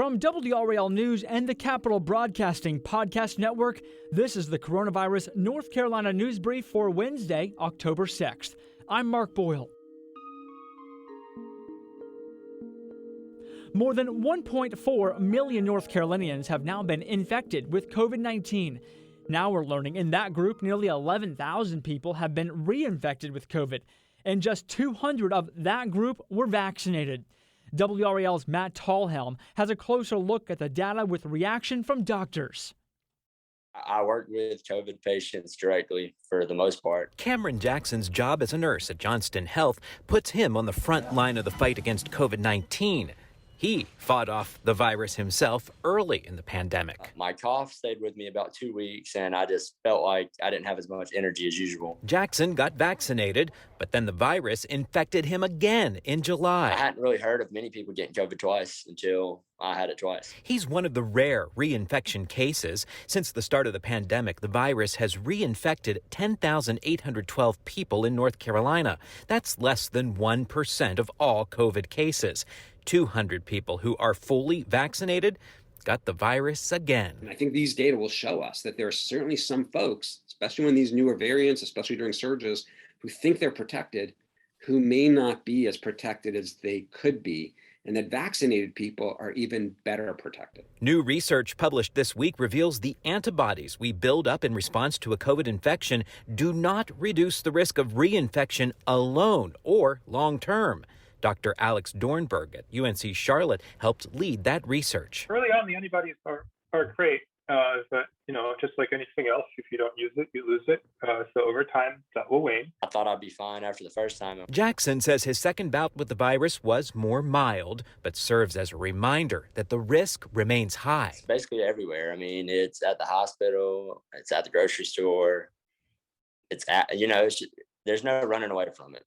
From WRAL News and the Capital Broadcasting Podcast Network, this is the Coronavirus North Carolina News Brief for Wednesday, October 6th. I'm Mark Boyle. More than 1.4 million North Carolinians have now been infected with COVID-19. Now we're learning in that group, nearly 11,000 people have been reinfected with COVID, and just 200 of that group were vaccinated. WRAL's Matt Talhelm has a closer look at the data with reaction from doctors. I work with COVID patients directly for the most part. Cameron Jackson's job as a nurse at Johnston Health puts him on the front line of the fight against COVID-19. He fought off the virus himself early in the pandemic. My cough stayed with me about 2 weeks, and I just felt like I didn't have as much energy as usual. Jackson got vaccinated, but then the virus infected him again in July. I hadn't really heard of many people getting COVID twice until I had it twice. He's one of the rare reinfection cases. Since the start of the pandemic, the virus has reinfected 10,812 people in North Carolina. That's less than 1% of all COVID cases. 200 people who are fully vaccinated got the virus again. And I think these data will show us that there are certainly some folks, especially when these newer variants, especially during surges, who think they're protected, who may not be as protected as they could be, and that vaccinated people are even better protected. New research published this week reveals the antibodies we build up in response to a COVID infection do not reduce the risk of reinfection alone or long term. Dr. Alex Dornberg at UNC Charlotte helped lead that research. Early on, the antibodies are great, but just like anything else, if you don't use it, you lose it. So over time, that will wane. I thought I'd be fine after the first time. Jackson says his second bout with the virus was more mild, but serves as a reminder that the risk remains high. It's basically everywhere. I mean, it's at the hospital, it's at the grocery store. It's at, there's no running away from it.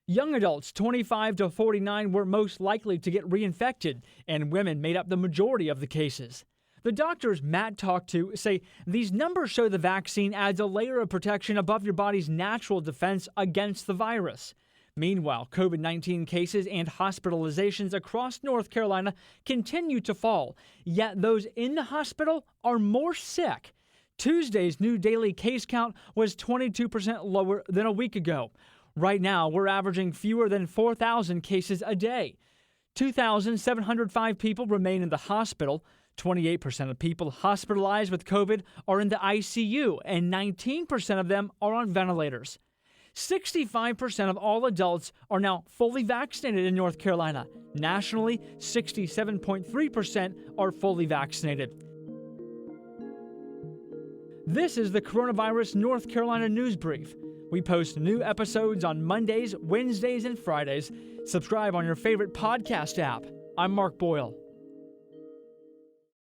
Young adults 25 to 49 were most likely to get reinfected, and women made up the majority of the cases. The doctors Matt talked to say these numbers show the vaccine adds a layer of protection above your body's natural defense against the virus. Meanwhile, COVID-19 cases and hospitalizations across North Carolina continue to fall, yet those in the hospital are more sick. Tuesday's new daily case count was 22% lower than a week ago. Right now, we're averaging fewer than 4,000 cases a day. 2,705 people remain in the hospital. 28% of people hospitalized with COVID are in the ICU, and 19% of them are on ventilators. 65% of all adults are now fully vaccinated in North Carolina. Nationally, 67.3% are fully vaccinated. This is the Coronavirus North Carolina News Brief. We post new episodes on Mondays, Wednesdays, and Fridays. Subscribe on your favorite podcast app. I'm Mark Boyle.